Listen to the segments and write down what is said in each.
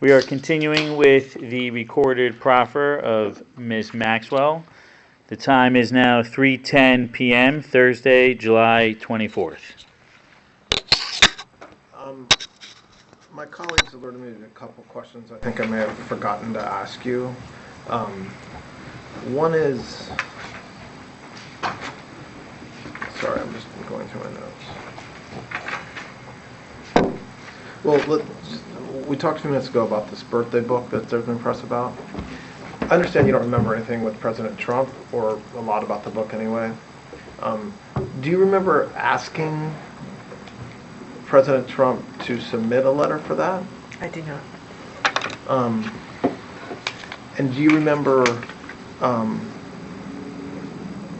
We are continuing with the recorded proffer of Ms. Maxwell. The time is now 3:10 p.m., Thursday, July 24th. My colleagues alerted me to a couple questions I think I may have forgotten to ask you. One is, sorry, I'm just going through my notes. Well, we talked a few minutes ago about this birthday book that there's been press about. I understand you don't remember anything with President Trump, or a lot about the book anyway. Do you remember asking President Trump to submit a letter for that? I do not. And do you remember,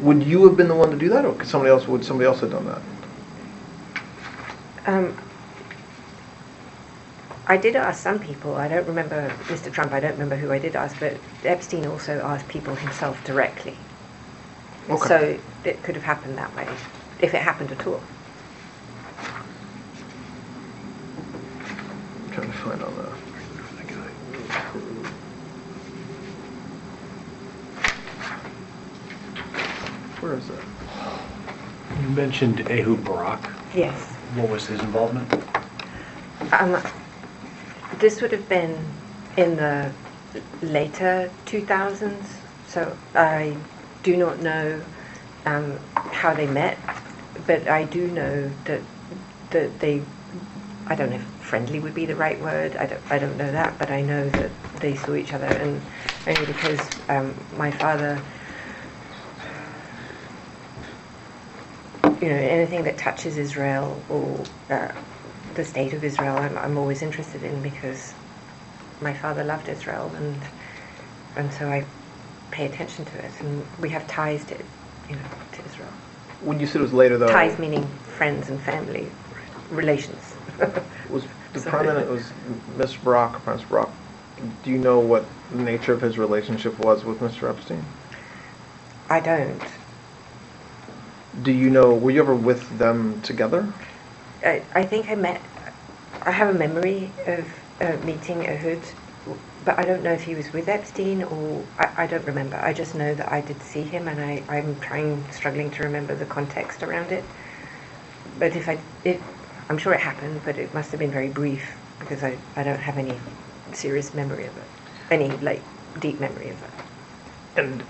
would you have been the one to do that, or would somebody else have done that? I did ask some people. I don't remember Mr. Trump. I don't remember who I did ask, but Epstein also asked people himself directly. Okay. So it could have happened that way, if it happened at all. I'm trying to find all that. Where is that? You mentioned Ehud Barak. Yes. What was his involvement? This would have been in the later 2000s, so I do not know how they met, but I do know that they, I don't know if friendly would be the right word, I don't know that, but I know that they saw each other, and only because my father, anything that touches Israel or the state of Israel, I'm always interested in, because my father loved Israel, and so I pay attention to it, and we have ties to Israel. When you said it was later, though, ties meaning friends and family relations. Was the prominent was Mr. Barak, Prince Barak? Do you know what the nature of his relationship was with Mr. Epstein? I don't. Do you know? Were you ever with them together? I think I have a memory of meeting Ehud, but I don't know if he was with Epstein or, I don't remember. I just know that I did see him, and I'm struggling to remember the context around it. But I'm sure it happened, but it must have been very brief, because I don't have any serious memory of it, any deep memory of it. And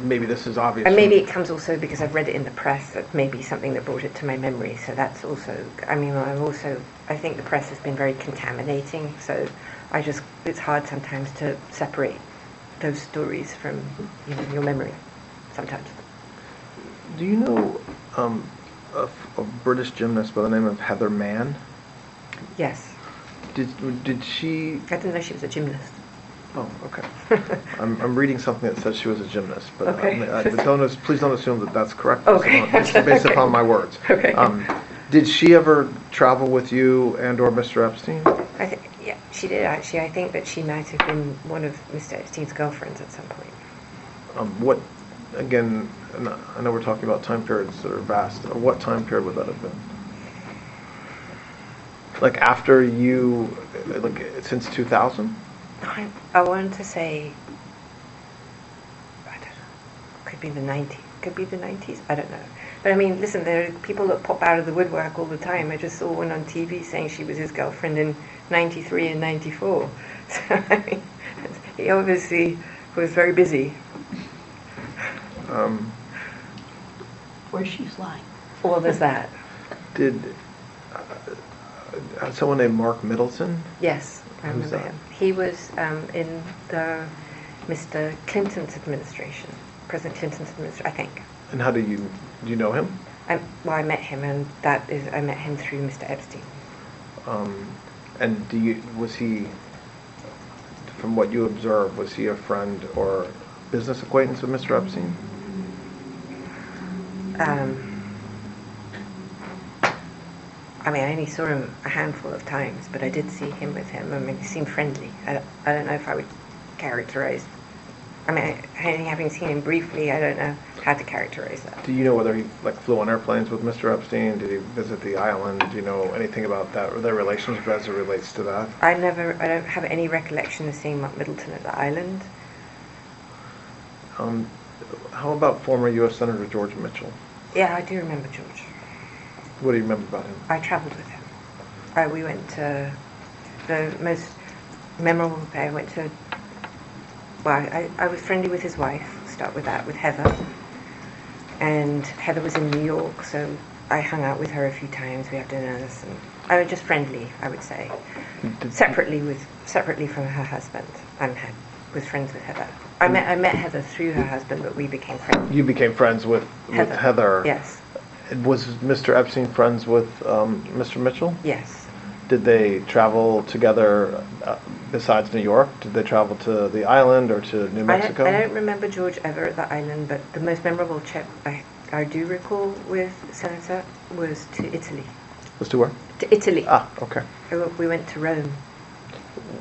maybe this is obvious. And maybe it comes also because I've read it in the press, that may be something that brought it to my memory. So that's also, I think the press has been very contaminating. So it's hard sometimes to separate those stories from, your memory, sometimes. Do you know a British gymnast by the name of Heather Mann? Yes. Did she? I didn't know she was a gymnast. Oh, okay. I'm reading something that says she was a gymnast, but okay. Please don't assume that that's correct. Okay. Based upon my words. Okay. Did she ever travel with you and/or Mr. Epstein? Yeah, she did actually. I think that she might have been one of Mr. Epstein's girlfriends at some point. What? Again, I know we're talking about time periods that are vast. What time period would that have been? Like after you, since 2000? I wanted to say, I don't know, could be the 90s, I don't know. But I mean, listen, there are people that pop out of the woodwork all the time. I just saw one on TV saying she was his girlfriend in 93 and 94. So, I mean, he obviously was very busy. Where's she flying? Well, there's that. Did someone named Mark Middleton? Yes. I remember him. He was in the Mr. Clinton's administration, President Clinton's administration, I think. And how do you know him? I met him, and I met him through Mr. Epstein. And was he, from what you observed, was he a friend or business acquaintance with Mr. Epstein? I only saw him a handful of times, but I did see him with him. He seemed friendly. I don't know if I would characterize I mean, only having seen him briefly, I don't know how to characterize that. Do you know whether he flew on airplanes with Mr. Epstein? Did he visit the island? Do you know anything about that or their relationship as it relates to that? I don't have any recollection of seeing Mark Middleton at the island. How about former U.S. Senator George Mitchell? Yeah, I do remember George. What do you remember about him? I travelled with him. We went to the most memorable day. I went to, well, I was friendly with his wife, start with that, with Heather. And Heather was in New York, so I hung out with her a few times. We had dinners, and I was just friendly, I would say. Separately from her husband. Was friends with Heather. I met Heather through her husband, but we became friends. You became friends with Heather. Yes. Was Mr. Epstein friends with Mr. Mitchell? Yes. Did they travel together besides New York? Did they travel to the island or to New Mexico? I don't remember George ever at the island, but the most memorable trip I do recall with Senator was to Italy. Was to where? To Italy. Ah, okay. We went to Rome.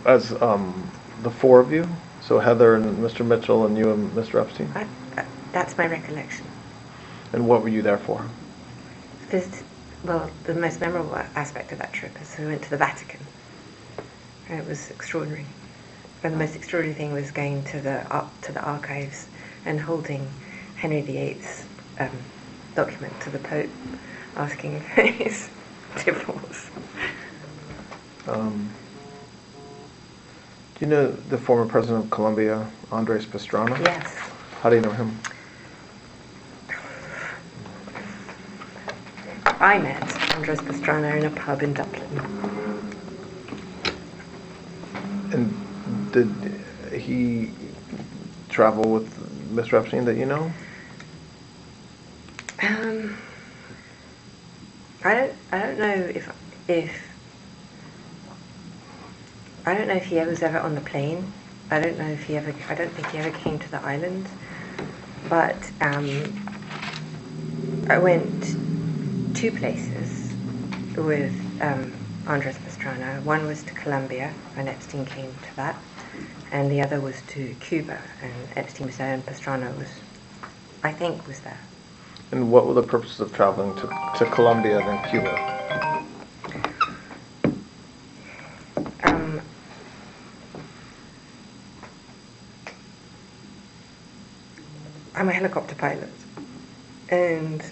As the four of you? So Heather and Mr. Mitchell and you and Mr. Epstein? That's my recollection. And what were you there for? Well, the most memorable aspect of that trip is we went to the Vatican. And it was extraordinary. And the most extraordinary thing was going to the archives and holding Henry VIII's document to the Pope, asking for his divorce. Do you know the former president of Colombia, Andres Pastrana? Yes. How do you know him? I met Andres Pastrana in a pub in Dublin. And did he travel with Mr. Epstein that you know? I don't know if I don't know if he was ever on the plane. I don't think he ever came to the island. But I went two places with Andres Pastrana. One was to Colombia, and Epstein came to that, and the other was to Cuba, and Epstein was there, and Pastrana was there. And what were the purposes of traveling to Colombia and then Cuba? I'm a helicopter pilot, and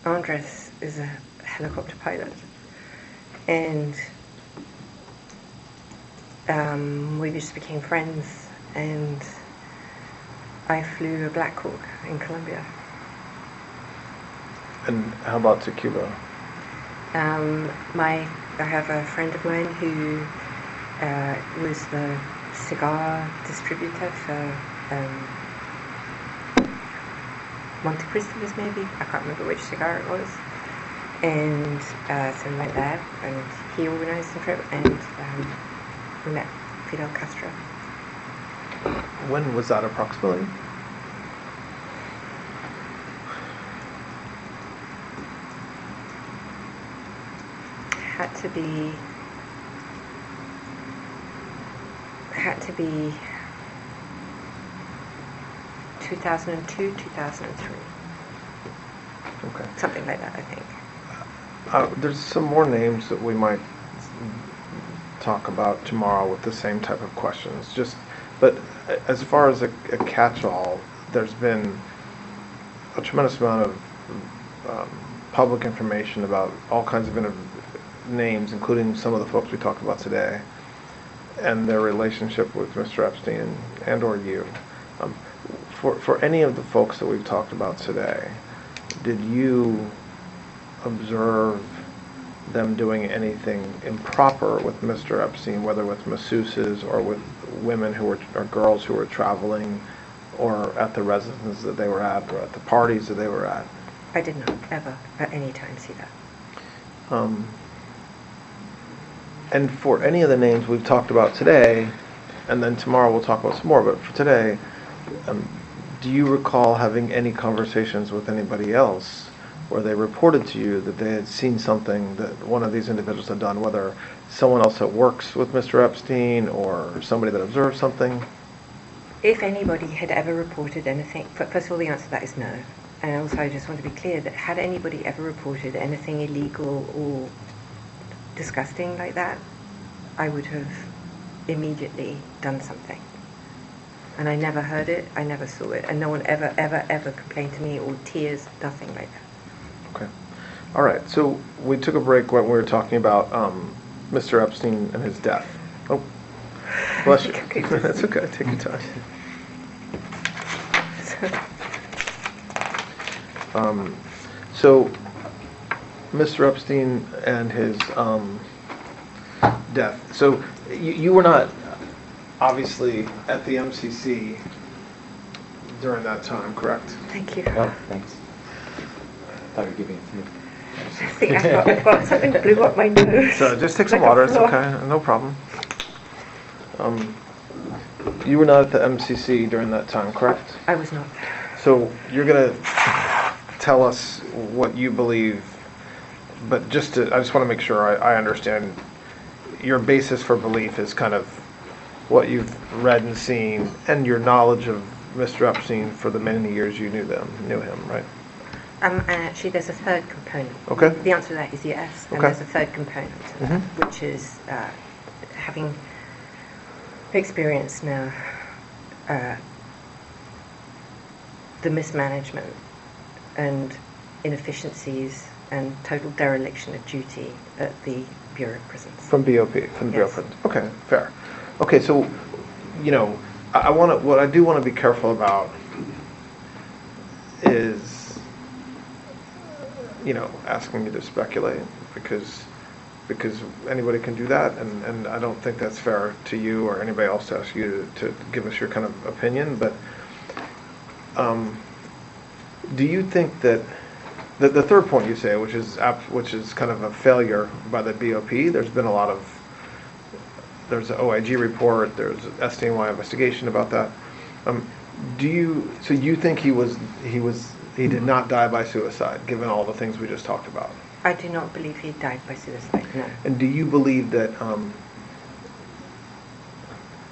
Andres is a helicopter pilot, and we just became friends, and I flew a Black Hawk in Colombia. And how about to Cuba? I have a friend of mine who was the cigar distributor for Monte Cristos, maybe. I can't remember which cigar it was. And so we went there, and he organised the trip, and we met Fidel Castro. When was that approximately? Had to be 2002, 2003. Okay. Something like that, I think. There's some more names that we might talk about tomorrow with the same type of questions. But as far as a catch-all, there's been a tremendous amount of public information about all kinds of names, including some of the folks we talked about today, and their relationship with Mr. Epstein and or you. For any of the folks that we've talked about today, did you observe them doing anything improper with Mr. Epstein, whether with masseuses or with women or girls who were traveling, or at the residences that they were at, or at the parties that they were at? I did not ever at any time see that. And for any of the names we've talked about today, and then tomorrow we'll talk about some more, but for today, do you recall having any conversations with anybody else where they reported to you that they had seen something that one of these individuals had done, whether someone else that works with Mr. Epstein or somebody that observed something? If anybody had ever reported anything, first of all, the answer to that is no. And also, I just want to be clear that had anybody ever reported anything illegal or disgusting like that, I would have immediately done something. And I never heard it, I never saw it, and no one ever complained to me, or tears, nothing like that. Okay. All right. So we took a break when we were talking about Mr. Epstein and his death. Oh, bless you. That's okay. Take your time. So, Mr. Epstein and his death. So, you were not obviously at the MCC during that time, correct? Thank you. Oh, thanks. Thought you were giving it to me. I think I've got something blew up my nose. So just take some Like a water, it's frog. okay, no problem. You were not at the MCC during that time, correct? I was not. So you're gonna tell us what you believe, but I just want to make sure I understand. Your basis for belief is kind of what you've read and seen, and your knowledge of Mr. Epstein for the many years you knew him, right? And actually, there's a third component. Okay. The answer to that is yes, and Okay. there's a third component to that, which is having experienced now the mismanagement and inefficiencies and total dereliction of duty at the Bureau of Prisons. From BOP, from the Bureau of Yes. Prisons. Okay, fair. Okay, so, what I do want to be careful about is, asking you to speculate, because anybody can do that, and I don't think that's fair to you or anybody else to ask you to give us your kind of opinion, but do you think that the third point you say, which is kind of a failure by the BOP, there's an OIG report, there's an SDNY investigation about that. You think he did not die by suicide, given all the things we just talked about? I do not believe he died by suicide, no. And do you believe that,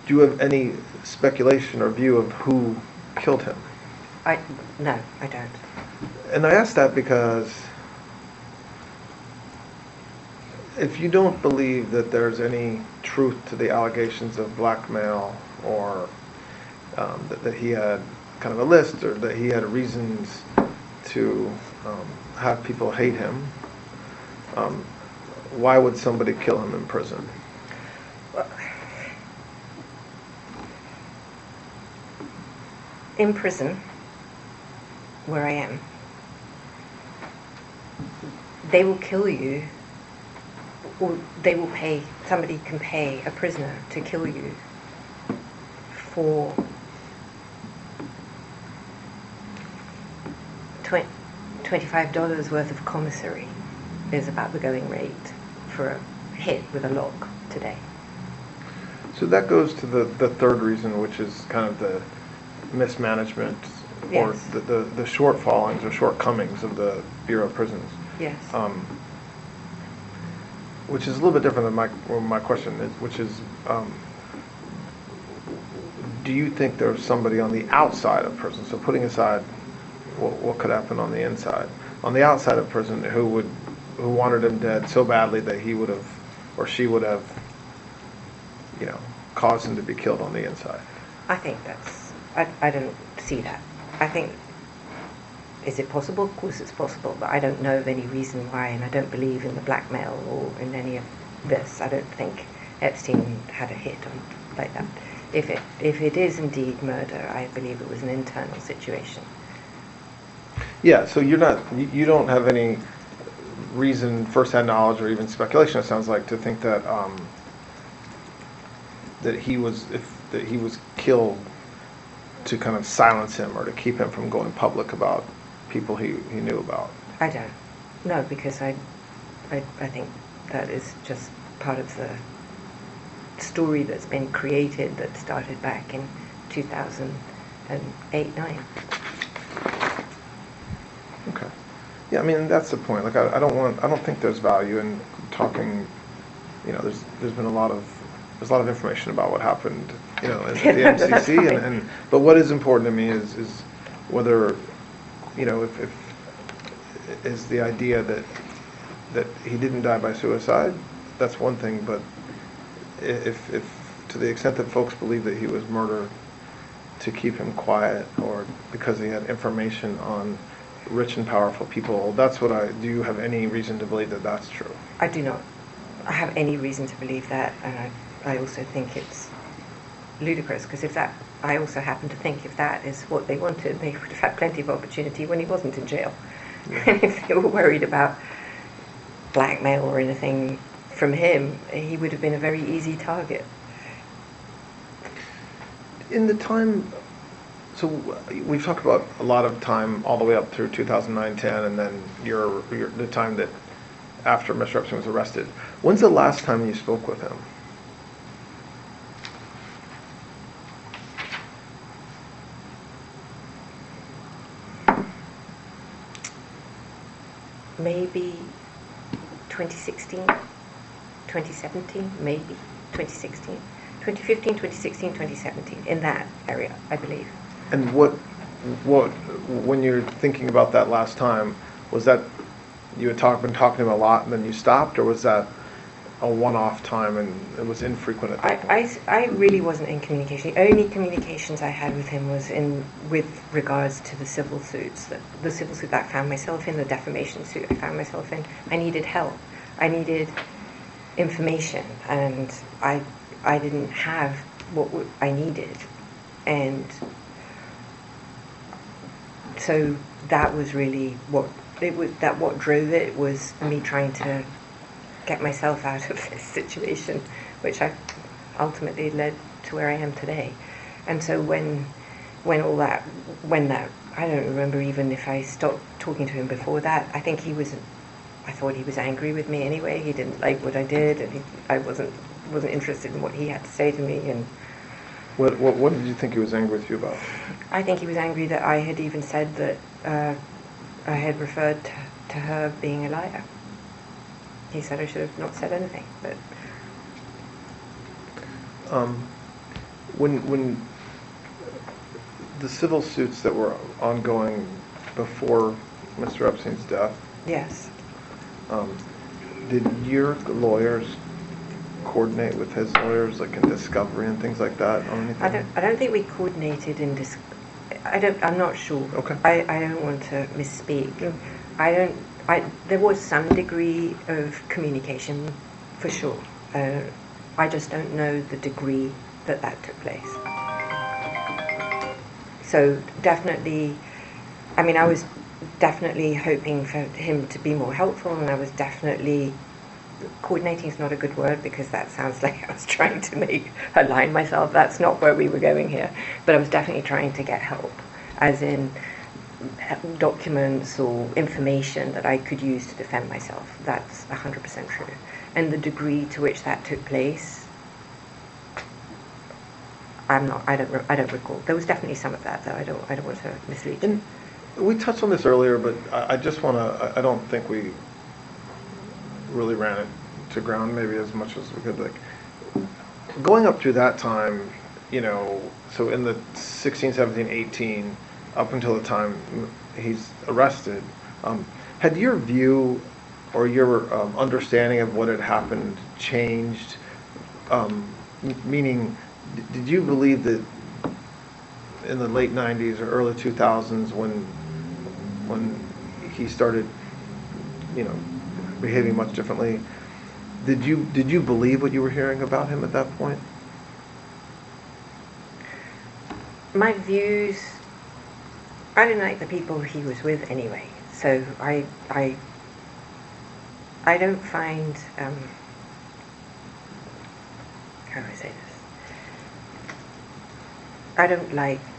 do you have any speculation or view of who killed him? No, I don't. And I ask that because if you don't believe that there's any truth to the allegations of blackmail, or that he had kind of a list, or that he had reasons to have people hate him, why would somebody kill him in prison? Well, in prison, where I am, they will kill you, or somebody can pay a prisoner to kill you for $25 worth of commissary is about the going rate for a hit with a lock today. So that goes to the third reason, which is kind of the mismanagement, Yes. or the shortfallings or shortcomings of the Bureau of Prisons. Yes. Which is a little bit different than my question is, which is, do you think there's somebody on the outside of prison, so putting aside what could happen on the inside, on the outside of prison, who wanted him dead so badly that he would have, or she would have, caused him to be killed on the inside? I think I don't see that. I think, is it possible? Of course it's possible, but I don't know of any reason why, and I don't believe in the blackmail or in any of this. I don't think Epstein had a hit on like that. If it is indeed murder, I believe it was an internal situation. Yeah, so you don't have any reason, first-hand knowledge, or even speculation, it sounds like, to think that that he was killed to kind of silence him, or to keep him from going public about people he knew about. I don't. No, because I think that is just part of the story that's been created that started back in 2008-9. Okay. Yeah, I mean, that's the point. Like, I don't think there's value in talking. There's been a lot of there's a lot of information about what happened, in the That's MCC, fine. but what is important to me is whether, if is the idea that he didn't die by suicide. That's one thing, but if to the extent that folks believe that he was murdered to keep him quiet or because he had information on rich and powerful people, do you have any reason to believe that that's true? I do not have any reason to believe that, and I also think it's ludicrous, because I also happen to think if that is what they wanted, they would have had plenty of opportunity when he wasn't in jail. Yeah. And if they were worried about blackmail or anything from him, he would have been a very easy target. In the time, so we've talked about a lot of time all the way up through 2009-10, and then the time that after Mr. Epstein was arrested. When's the last time you spoke with him? Maybe 2016, 2017, maybe 2016. 2015, 2016, 2017, in that area, I believe. And when you're thinking about that last time, was that you had been talking to him a lot and then you stopped, or was that a one-off time and it was infrequent at that point? I really wasn't in communication. The only communications I had with him was with regards to the civil suits. The civil suit that I found myself in, the defamation suit I found myself in. I needed help. I needed information, and I didn't have what I needed. And so that was really what drove it, was me trying to get myself out of this situation, which I ultimately led to where I am today. And so when that, I don't remember even if I stopped talking to him before that. I thought he was angry with me anyway. He didn't like what I did, and I wasn't interested in what he had to say to me. And what did you think he was angry with you about? I think he was angry that I had even said that I had referred to her being a liar. He said I should have not said anything, but when the civil suits that were ongoing before Mr. Epstein's death, yes. Did your lawyers coordinate with his lawyers, like in discovery and things like that, on anything? I don't think we coordinated in I'm not sure. Okay. I don't want to misspeak. There was some degree of communication, for sure. I just don't know the degree that took place. So definitely, I was definitely hoping for him to be more helpful, and I was definitely, coordinating is not a good word because that sounds like I was trying to align myself. That's not where we were going here. But I was definitely trying to get help, as in documents or information that I could use to defend myself. That's 100% true. And the degree to which that took place, I don't recall. There was definitely some of that, though. I don't want to mislead you. And we touched on this earlier, but I just want to, I don't think we really ran it to ground maybe as much as we could. Like, going up through that time, so in the 16, 17, 18, up until the time he's arrested, had your view or your understanding of what had happened changed? Meaning, did you believe that in the late 90s or early 2000s, when he started, behaving much differently, did you believe what you were hearing about him at that point? My views, I didn't like the people he was with anyway. So I don't find, how do I say this?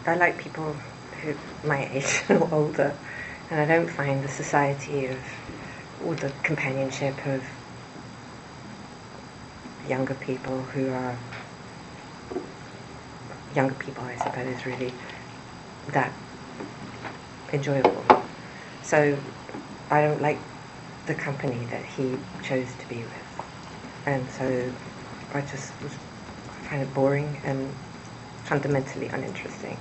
I like people who my age or older, and I don't find the society or the companionship of younger people who are younger people, I suppose, really that enjoyable. So I don't like the company that he chose to be with, and so I just was kind of boring and fundamentally uninteresting.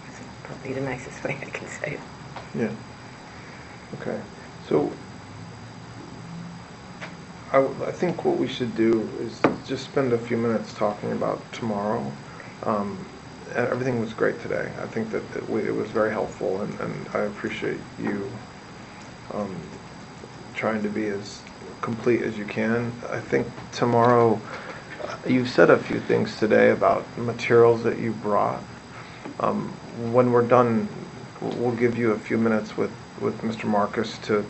That's probably the nicest way I can say it. Yeah. Okay. So I think what we should do is just spend a few minutes talking about tomorrow. Everything was great today. I think that it was very helpful, and I appreciate you trying to be as complete as you can. I think tomorrow, you said a few things today about materials that you brought. When we're done, we'll give you a few minutes with Mr. Marcus to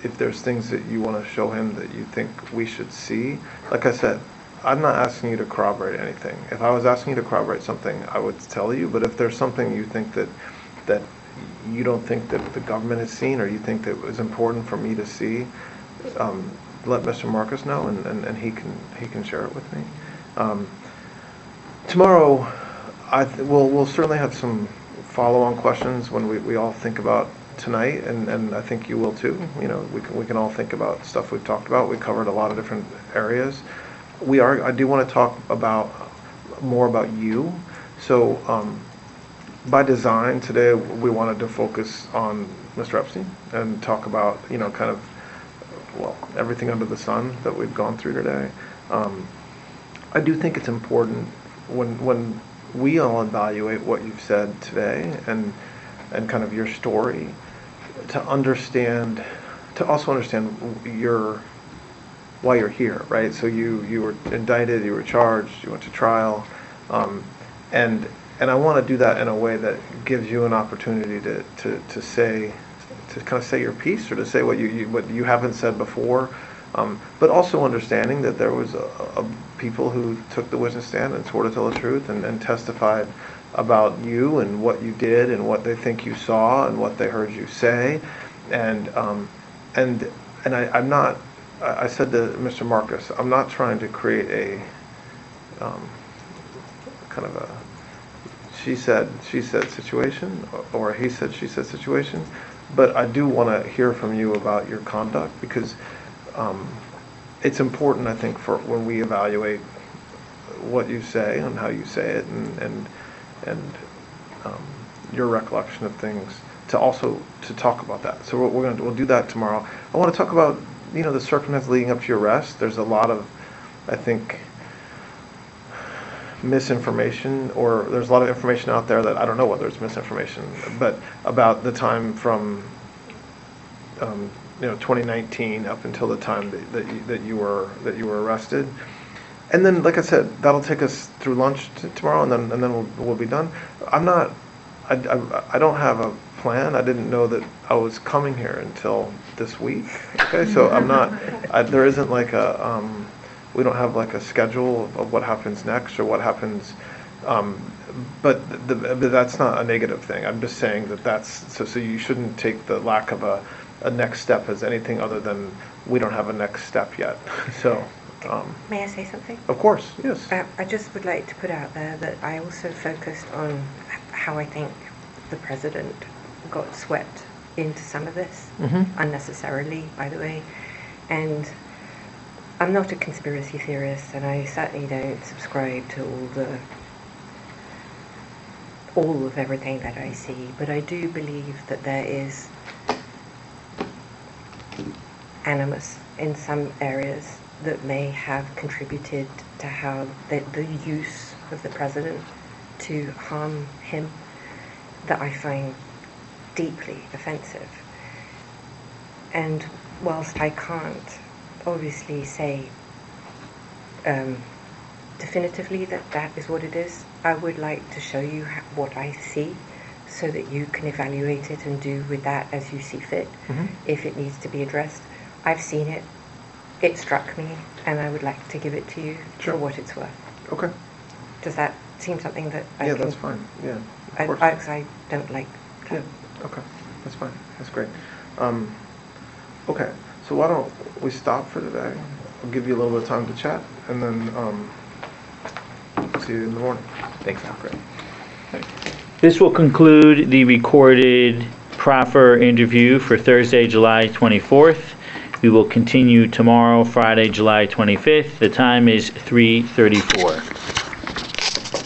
if there's things that you want to show him that you think we should see. Like I said, I'm not asking you to corroborate anything. If I was asking you to corroborate something, I would tell you. But if there's something you think that you don't think that the government has seen, or you think that is important for me to see, let Mr. Marcus know, and he can share it with me. Tomorrow, we'll certainly have some follow-on questions when we all think about tonight, and I think you will too. You know, we can all think about stuff we've talked about. We covered a lot of different areas. I do want to talk more about you. So by design today, we wanted to focus on Mr. Epstein and talk about, you know, kind of, well, everything under the sun that we've gone through today. I do think it's important when we all evaluate what you've said today and kind of your story, to also understand why you're here, right? So you were indicted, you were charged, you went to trial, and I want to do that in a way that gives you an opportunity to kind of say your piece, or to say what you haven't said before, but also understanding that there was people who took the witness stand and swore to tell the truth and testified about you and what you did and what they think you saw and what they heard you say, and I'm not. I said to Mr. Marcus, I'm not trying to create a kind of a she said situation, or he said she said situation, but I do want to hear from you about your conduct, because it's important, I think, for when we evaluate what you say and how you say it, and your recollection of things, to talk about that. So we'll do that tomorrow. I want to talk about, you know, the circumstances leading up to your arrest. There's a lot of, I think, misinformation, or there's a lot of information out there that I don't know whether it's misinformation, but about the time from 2019 up until the time that you were arrested. And then, like I said, that'll take us through lunch tomorrow, and then we'll be done. I don't have a plan. I didn't know that I was coming here until this week. Okay, so I'm not. There isn't like a. We don't have like a schedule of what happens next or what happens. But that's not a negative thing. I'm just saying that's so you shouldn't take the lack of a next step as anything other than we don't have a next step yet. So. May I say something? Of course, yes. I just would like to put out there that I also focused on how I think the president got swept into some of this, unnecessarily, by the way. And I'm not a conspiracy theorist, and I certainly don't subscribe to all of everything that I see, but I do believe that there is animus in some areas that may have contributed to how the use of the president to harm him, that I find deeply offensive. And whilst I can't obviously say definitively that is what it is, I would like to show you what I see, so that you can evaluate it and do with that as you see fit, if it needs to be addressed. I've seen it. It struck me, and I would like to give it to you for what it's worth. Okay. Does that seem something that I can... that's fine. Yeah, of course. I don't like that. Yeah, okay. That's fine. That's great. Okay, so why don't we stop for today? I'll give you a little bit of time to chat, and then see you in the morning. Thanks, Al. Great. This will conclude the recorded proffer interview for Thursday, July 24th. We will continue tomorrow, Friday, July 25th. The time is 3:34.